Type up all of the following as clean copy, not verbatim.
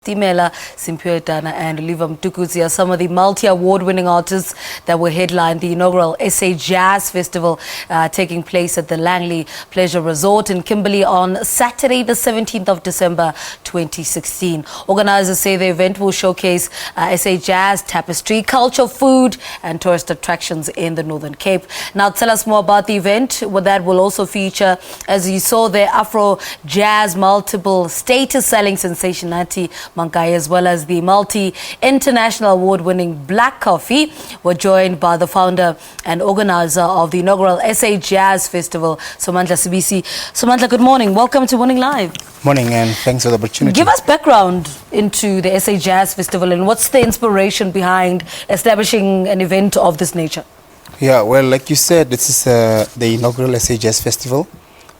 Stimela, Simphiwe and Mtukudzi are some of the multi-award-winning artists that will headline the inaugural SA Jazz Festival taking place at the Langley Pleasure Resort in Kimberley on Saturday, the 17th of December 2016. Organisers say the event will showcase SA Jazz, tapestry, culture, food and tourist attractions in the Northern Cape. Now tell us more about the event. That will also feature, as you saw there, Afro Jazz, multiple status-selling sensation Nati Mankai, as well as the multi-international award-winning Black Coffee, were joined by the founder and organizer of the inaugural SA Jazz Festival, Sibisi. Somandla, good morning. Welcome to Morning Live. Morning, and thanks for the opportunity. Give us background into the SA Jazz Festival and what's the inspiration behind establishing an event of this nature? Yeah, well, like you said, this is the inaugural SA Jazz Festival.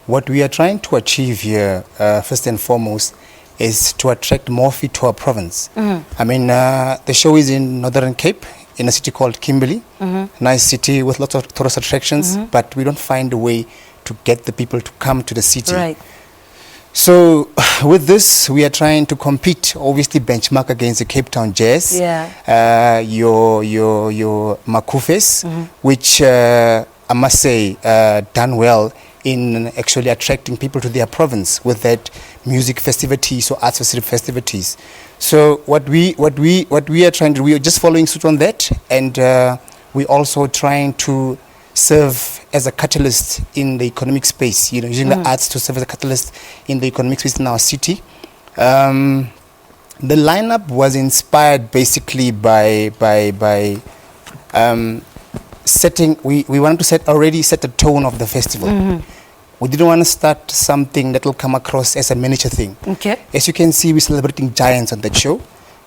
What we are trying to achieve here, first and foremost, is to attract more feet to our province. I mean, the show is in Northern Cape, in a city called Kimberley. Nice city with lots of tourist attractions, but we don't find a way to get the people to come to the city. Right. So with this, we are trying to compete, obviously benchmark against the Cape Town Jazz, your Makufes, which I must say done well in actually attracting people to their province with that music festivities or arts festivities. So what we are trying to do, we are just following suit on that, and we also trying to serve as a catalyst in the economic space, you know, using the arts to serve as a catalyst in the economic space in our city. The lineup was inspired basically by setting, we wanted to set a tone of the festival. We didn't want to start something that will come across as a miniature thing. Okay. As you can see, we're celebrating giants on that show.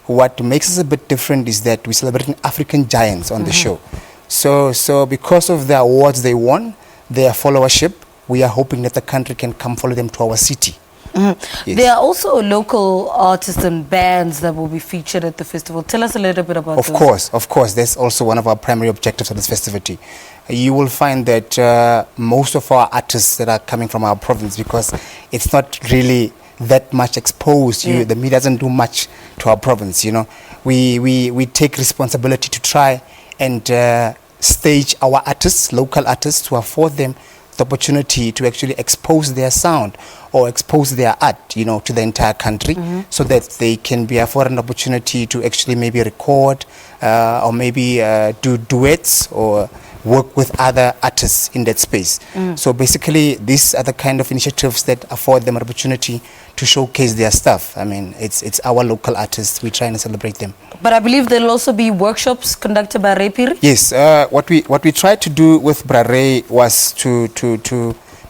What makes us a bit different is that we're celebrating African giants on the show. So because of the awards they won, their followership, we are hoping that the country can come follow them to our city. Yes. There are also local artists and bands that will be featured at the festival. Tell us a little bit about those. Of course. That's also one of our primary objectives of this festivity. You will find that most of our artists that are coming from our province, because it's not really that much exposed. The media doesn't do much to our province. You know, we take responsibility to try and stage our artists, local artists, to afford them the opportunity to actually expose their sound or expose their art, you know, to the entire country, so that they can be afforded an opportunity to actually maybe record or maybe do duets or work with other artists in that space. So basically, these are the kind of initiatives that afford them an opportunity to showcase their stuff. I mean, it's our local artists. We're trying to celebrate them. But I believe there will also be workshops conducted by Phiri. Yes, what we tried to do with Brare was to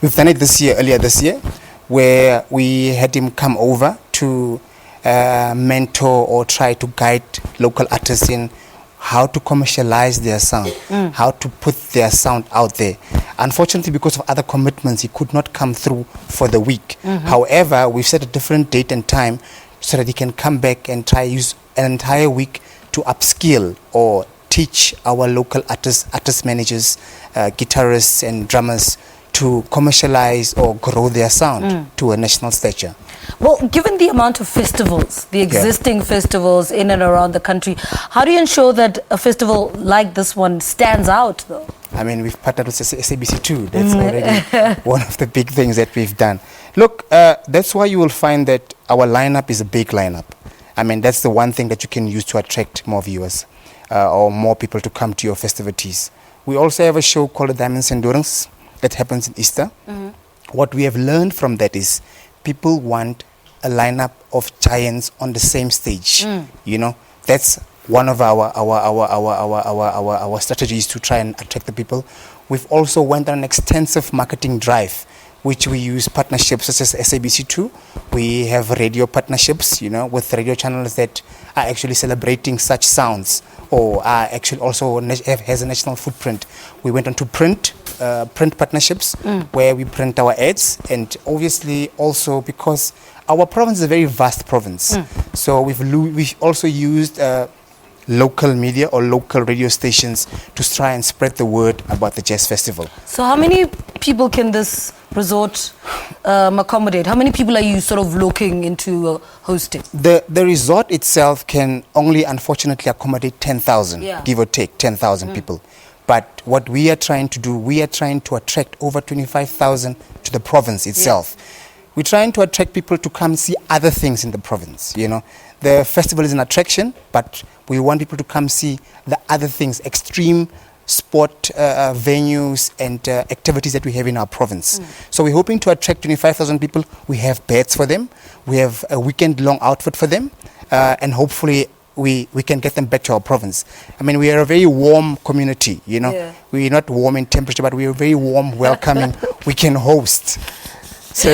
we've done it earlier this year, where we had him come over to mentor or try to guide local artists in how to commercialize their sound, how to put their sound out there. Unfortunately, because of other commitments, he could not come through for the week. However, we've set a different date and time so that he can come back and try use an entire week to upskill or teach our local artist managers, guitarists and drummers to commercialize or grow their sound to a national stature. Well, given the amount of festivals, the existing festivals in and around the country, how do you ensure that a festival like this one stands out, though? I mean, we've partnered with SABC too. That's already one of the big things that we've done. Look, that's why you will find that our lineup is a big lineup. I mean, that's the one thing that you can use to attract more viewers or more people to come to your festivities. We also have a show called the Diamonds Endurance that happens in Easter. What we have learned from that is people want a lineup of giants on the same stage. You know, that's one of our strategies to try and attract the people. We've also went on an extensive marketing drive, which we use partnerships such as SABC2. We have radio partnerships, you know, with radio channels that are actually celebrating such sounds or are actually also has a national footprint. We went on to print partnerships where we print our ads, and obviously also because our province is a very vast province, so we've also used local media or local radio stations to try and spread the word about the jazz festival. So how many people can this resort accommodate? How many people are you sort of looking into hosting? The resort itself can only unfortunately accommodate 10,000, give or take 10,000 people. But what we are trying to do, we are trying to attract over 25,000 to the province itself. We're trying to attract people to come see other things in the province, you know. The festival is an attraction, but we want people to come see the other things, extreme sport venues and activities that we have in our province. So we're hoping to attract 25,000 people. We have beds for them. We have a weekend-long outfit for them. And hopefully we can get them back to our province. I mean, we are a very warm community, you know. We're not warm in temperature, but we are very warm, welcoming. We can host. So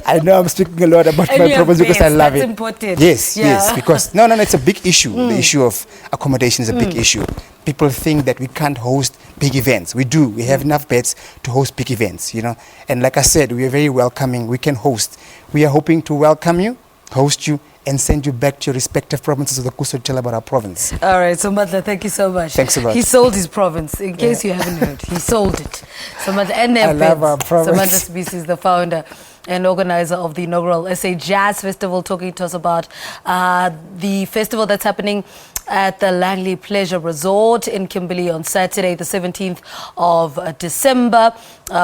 I know I'm speaking a lot about my province because I love it. That's important. Yes, because no, it's a big issue. The issue of accommodation is a big issue. People think that we can't host big events. We do. We have enough beds to host big events, you know. And like I said, we are very welcoming. We can host. We are hoping to welcome you, host you, and send you back to your respective provinces with a kuso to tell about our province. All right, so Matla, thank you so much. Thanks a lot. He sold his province, in case you haven't heard. He sold it. So Matla, and I love our province. So Sibisi is the founder and organizer of the inaugural SA Jazz Festival, talking to us about the festival that's happening at the Langley Pleasure Resort in Kimberley on Saturday, the 17th of December,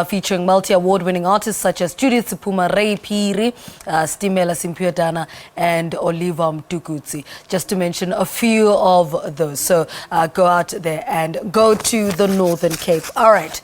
featuring multi-award-winning artists such as Judith Sephuma, Phiri, Stimela, Simphiwe, and Mtukudzi, just to mention a few of those. So go out there and go to the Northern Cape. All right.